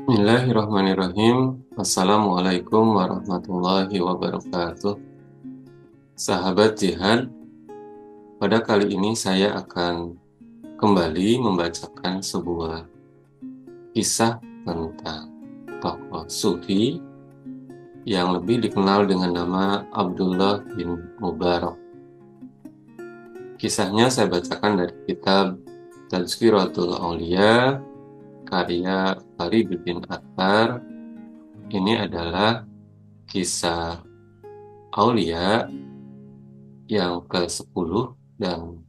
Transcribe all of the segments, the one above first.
Bismillahirrahmanirrahim. Assalamualaikum warahmatullahi wabarakatuh. Sahabat jihad, pada kali ini saya akan kembali membacakan sebuah kisah tentang tokoh sufi yang lebih dikenal dengan nama Abdullah bin Mubarak. Kisahnya saya bacakan dari kitab Tazkiratul Aulia karya Farid bin Attar. Ini adalah kisah Aulia yang ke-10 dan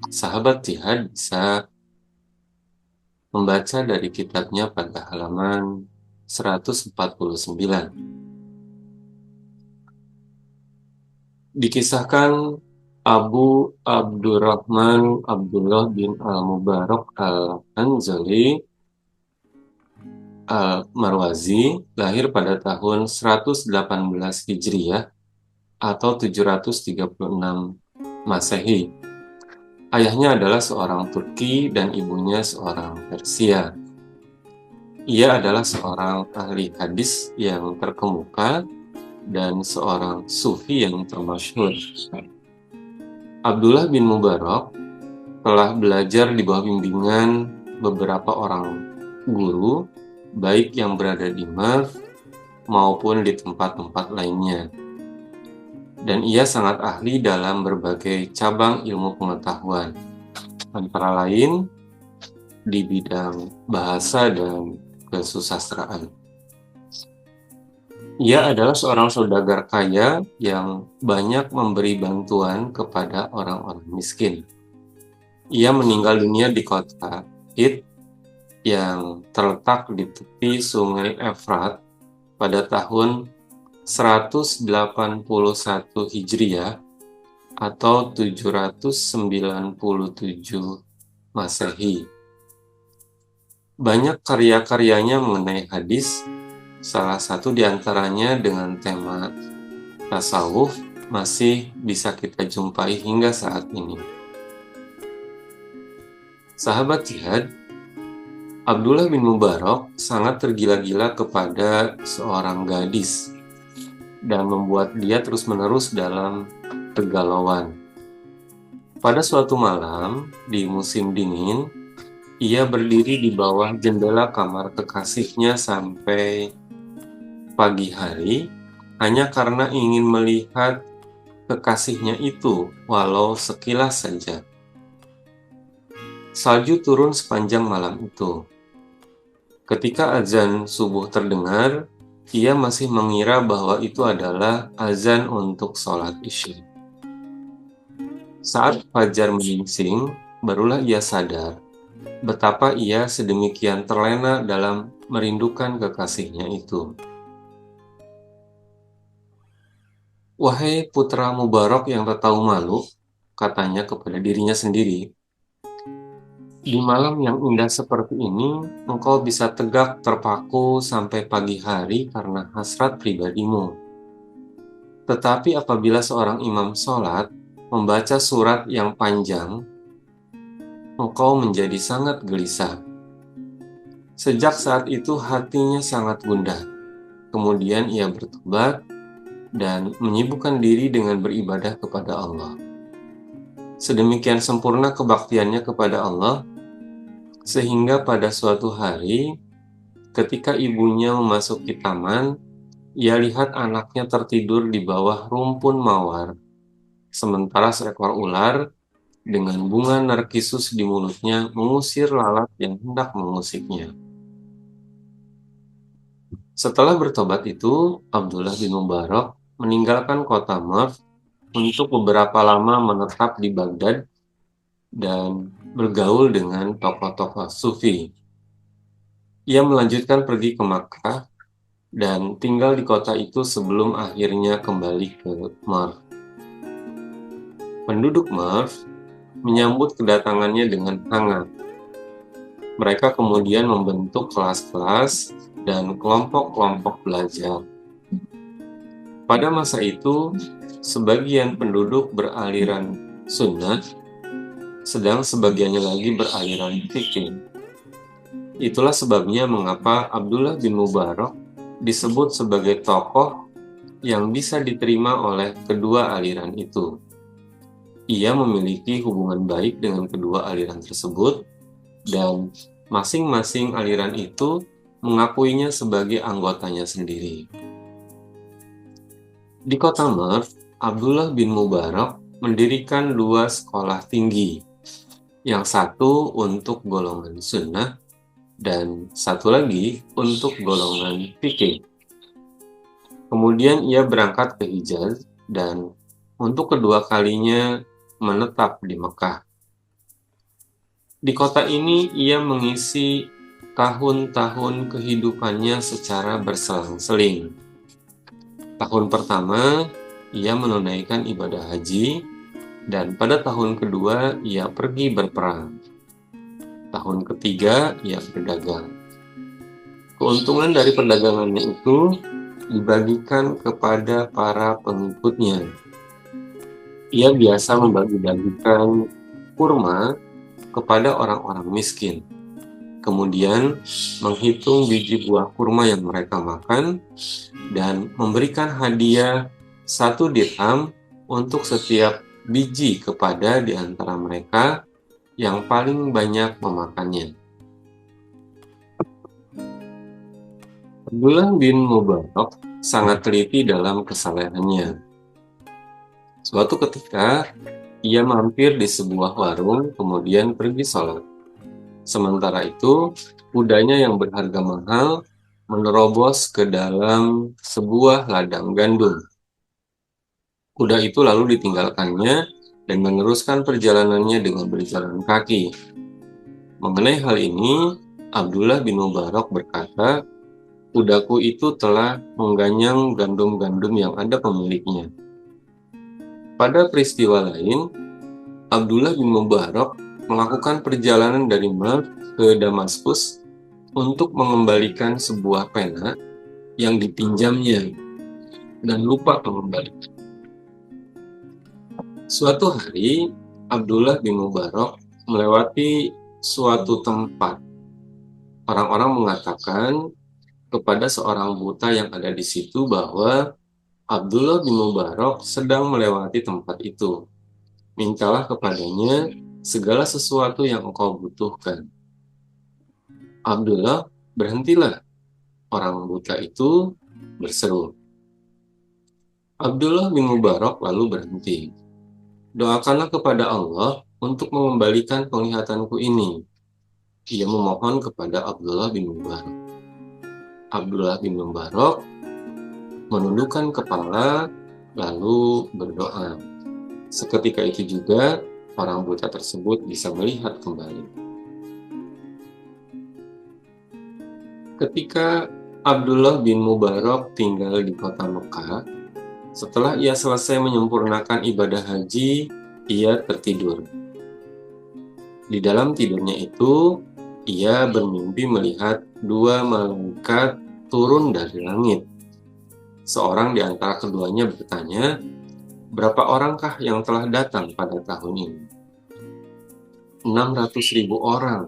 sahabat jihad bisa membaca dari kitabnya pada halaman 149. Dikisahkan Abu Abdurrahman Abdullah bin Al-Mubarak Al-Anzali Al-Marwazi lahir pada tahun 118 Hijriyah atau 736 Masehi. Ayahnya adalah seorang Turki dan ibunya seorang Persia. Ia adalah seorang ahli hadis yang terkemuka dan seorang sufi yang termasyhur. Abdullah bin Mubarak telah belajar di bawah bimbingan beberapa orang guru, baik yang berada di Merv maupun di tempat-tempat lainnya. Dan ia sangat ahli dalam berbagai cabang ilmu pengetahuan, antara lain di bidang bahasa dan kesusastraan. Ia adalah seorang saudagar kaya yang banyak memberi bantuan kepada orang-orang miskin. Ia meninggal dunia di kota Hit yang terletak di tepi sungai Efrat pada tahun 181 Hijriah atau 797 Masehi. Banyak karya-karyanya mengenai hadis, salah satu diantaranya dengan tema tasawuf masih bisa kita jumpai hingga saat ini. Sahabat jihad, Abdullah bin Mubarak sangat tergila-gila kepada seorang gadis dan membuat dia terus-menerus dalam kegalauan. Pada suatu malam di musim dingin, ia berdiri di bawah jendela kamar kekasihnya sampai pagi hari hanya karena ingin melihat kekasihnya itu walau sekilas saja. Salju turun sepanjang malam itu. Ketika azan subuh terdengar, ia masih mengira bahwa itu adalah azan untuk sholat isya. Saat fajar menyingsing, barulah ia sadar betapa ia sedemikian terlena dalam merindukan kekasihnya itu. "Wahai putra Mubarak yang tak tahu malu," katanya kepada dirinya sendiri, "di malam yang indah seperti ini, engkau bisa tegak terpaku sampai pagi hari karena hasrat pribadimu. Tetapi apabila seorang imam sholat membaca surat yang panjang, engkau menjadi sangat gelisah." Sejak saat itu hatinya sangat gundah. Kemudian ia bertobat dan menyibukkan diri dengan beribadah kepada Allah. Sedemikian sempurna kebaktiannya kepada Allah, sehingga pada suatu hari, ketika ibunya memasuki taman, ia lihat anaknya tertidur di bawah rumpun mawar, sementara seekor ular dengan bunga narkisus di mulutnya mengusir lalat yang hendak mengusiknya. Setelah bertobat itu, Abdullah bin Mubarak meninggalkan kota Merv untuk beberapa lama menetap di Baghdad dan bergaul dengan tokoh-tokoh sufi. Ia melanjutkan pergi ke Makkah dan tinggal di kota itu sebelum akhirnya kembali ke Merv. Penduduk Merv menyambut kedatangannya dengan hangat. Mereka kemudian membentuk kelas-kelas dan kelompok-kelompok belajar. Pada masa itu, sebagian penduduk beraliran Sunnah, sedang sebagiannya lagi beraliran fikih. Itulah sebabnya mengapa Abdullah bin Mubarak disebut sebagai tokoh yang bisa diterima oleh kedua aliran itu. Ia memiliki hubungan baik dengan kedua aliran tersebut, dan masing-masing aliran itu mengakuinya sebagai anggotanya sendiri. Di kota Merv, Abdullah bin Mubarak mendirikan 2 sekolah tinggi, yang satu untuk golongan Sunnah dan satu lagi untuk golongan fikih. Kemudian ia berangkat ke Hijaz dan untuk kedua kalinya menetap di Mekah. Di kota ini ia mengisi tahun-tahun kehidupannya secara berselang-seling. Tahun pertama, ia menunaikan ibadah haji, dan pada tahun kedua ia pergi berperang. Tahun ketiga ia berdagang. Keuntungan dari perdagangannya itu dibagikan kepada para pengikutnya. Ia biasa membagi-bagikan kurma kepada orang-orang miskin, kemudian menghitung biji buah kurma yang mereka makan, dan memberikan hadiah 1 dirham untuk setiap biji kepada di antara mereka yang paling banyak memakannya. Abdullah bin Mubarak sangat teliti dalam kesalehannya. Suatu ketika, ia mampir di sebuah warung, kemudian pergi sholat. Sementara itu, kudanya yang berharga mahal menerobos ke dalam sebuah ladang gandum. Kuda itu lalu ditinggalkannya dan meneruskan perjalanannya dengan berjalan kaki. Mengenai hal ini, Abdullah bin Mubarak berkata, "Kudaku itu telah mengganyang gandum-gandum yang ada pemiliknya." Pada peristiwa lain, Abdullah bin Mubarak melakukan perjalanan dari Merv ke Damaskus untuk mengembalikan sebuah pena yang dipinjamnya dan lupa mengembalikan. Suatu hari, Abdullah bin Mubarak melewati suatu tempat. Orang-orang mengatakan kepada seorang buta yang ada di situ bahwa Abdullah bin Mubarak sedang melewati tempat itu. Mintalah kepadanya segala sesuatu yang engkau butuhkan. Abdullah, berhentilah, orang buta itu berseru. Abdullah bin Mubarak lalu berhenti. Doakanlah kepada Allah untuk mengembalikan penglihatanku ini. Ia memohon kepada Abdullah bin Mubarak. Abdullah bin Mubarak menundukkan kepala lalu berdoa. Seketika itu juga orang buta tersebut bisa melihat kembali. Ketika Abdullah bin Mubarak tinggal di kota Mekah, setelah ia selesai menyempurnakan ibadah haji, ia tertidur. Di dalam tidurnya itu, ia bermimpi melihat 2 malaikat turun dari langit. Seorang di antara keduanya bertanya, "Berapa orangkah yang telah datang pada tahun ini?" 600.000 orang,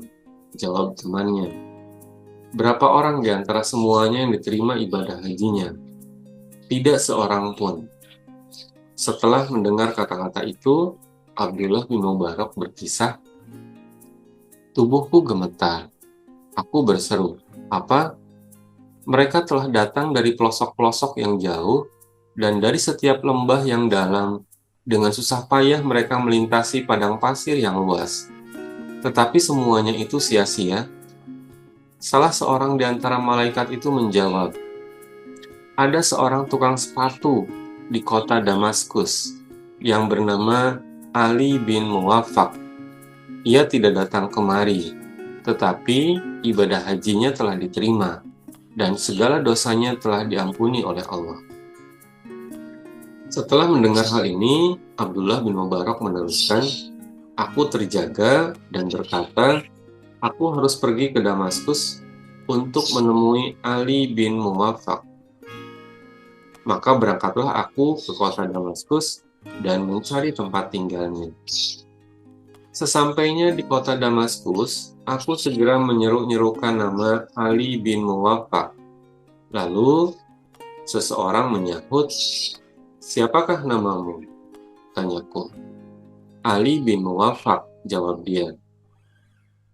jawab temannya. "Berapa orang di antara semuanya yang diterima ibadah hajinya?" "Tidak seorang pun." Setelah mendengar kata-kata itu, Abdullah bin Mubarak berkisah, "Tubuhku gemetar. Aku berseru, 'Apa?' Mereka telah datang dari pelosok-pelosok yang jauh dan dari setiap lembah yang dalam. Dengan susah payah mereka melintasi padang pasir yang luas. Tetapi semuanya itu sia-sia." Salah seorang di antara malaikat itu menjawab, "Ada seorang tukang sepatu di kota Damaskus yang bernama Ali bin Muwaffaq. Ia tidak datang kemari, tetapi ibadah hajinya telah diterima dan segala dosanya telah diampuni oleh Allah." Setelah mendengar hal ini, Abdullah bin Mubarak meneruskan, "Aku terjaga dan berkata, aku harus pergi ke Damaskus untuk menemui Ali bin Muwaffaq. Maka berangkatlah aku ke kota Damaskus dan mencari tempat tinggalnya. Sesampainya di kota Damaskus, aku segera menyeru-nyerukan nama Ali bin Muwaffaq. Lalu seseorang menyahut, 'Siapakah namamu?' tanyaku. 'Ali bin Muwaffaq,' jawab dia.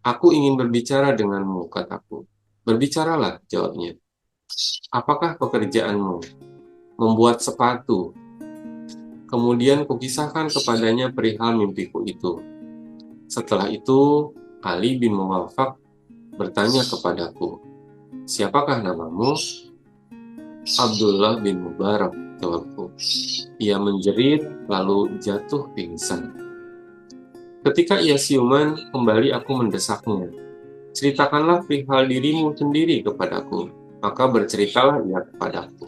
'Aku ingin berbicara denganmu,' kataku. 'Berbicaralah,' jawabnya. 'Apakah pekerjaanmu?' 'Membuat sepatu.' Kemudian kukisahkan kepadanya perihal mimpiku itu. Setelah itu, Ali bin Muwaffaq bertanya kepadaku, 'Siapakah namamu?' 'Abdullah bin Mubarak,' jawabku. Ia menjerit lalu jatuh pingsan. Ketika ia siuman, kembali aku mendesaknya. 'Ceritakanlah perihal dirimu sendiri kepadaku.' Maka berceritalah ia kepadaku.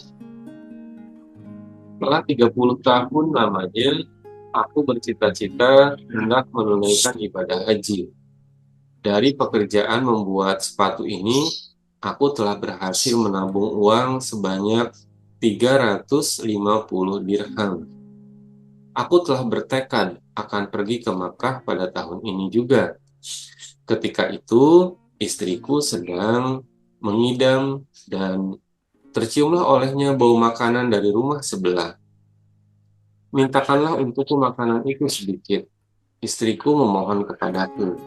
Setelah 30 tahun lamanya, aku bercita-cita hendak menunaikan ibadah haji. Dari pekerjaan membuat sepatu ini, aku telah berhasil menabung uang sebanyak 350 dirham. Aku telah bertekad akan pergi ke Makkah pada tahun ini juga. Ketika itu, istriku sedang mengidam dan terciumlah olehnya bau makanan dari rumah sebelah. 'Mintakanlah untukku makanan itu sedikit,' istriku memohon kepadaku.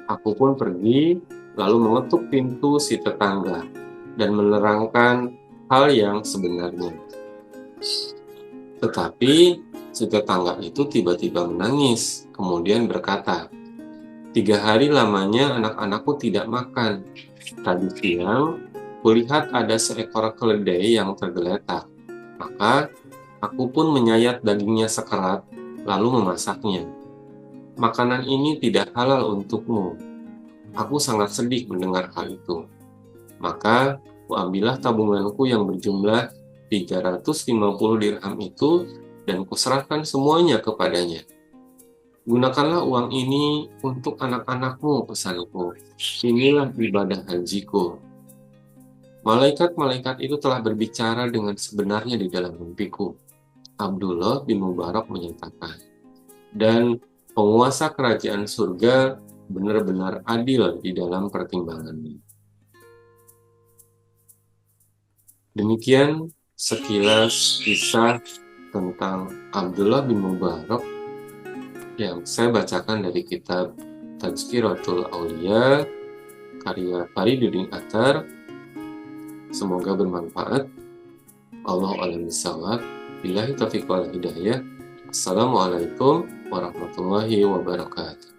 Aku pun pergi, lalu mengetuk pintu si tetangga dan menerangkan hal yang sebenarnya. Tetapi si tetangga itu tiba-tiba menangis, kemudian berkata, 3 hari lamanya anak-anakku tidak makan. Tadi siang, kulihat ada seekor keledai yang tergeletak. Maka aku pun menyayat dagingnya sekerat, lalu memasaknya. Makanan ini tidak halal untukmu. Aku sangat sedih mendengar hal itu. Maka kuambillah tabunganku yang berjumlah 350 dirham itu dan kuserahkan semuanya kepadanya. 'Gunakanlah uang ini untuk anak-anakmu,' pesanku. 'Inilah ibadah hajiku.' Malaikat-malaikat itu telah berbicara dengan sebenarnya di dalam mimpiku. Abdullah bin Mubarak menyatakan, dan penguasa kerajaan surga benar-benar adil di dalam pertimbangannya. Demikian sekilas kisah tentang Abdullah bin Mubarak yang saya bacakan dari kitab Tazkiratul Aulia karya Fariduddin Attar. Semoga bermanfaat. Allahu a'lam bishawab. Billahi taufiq wal hidayah. Assalamualaikum warahmatullahi wabarakatuh.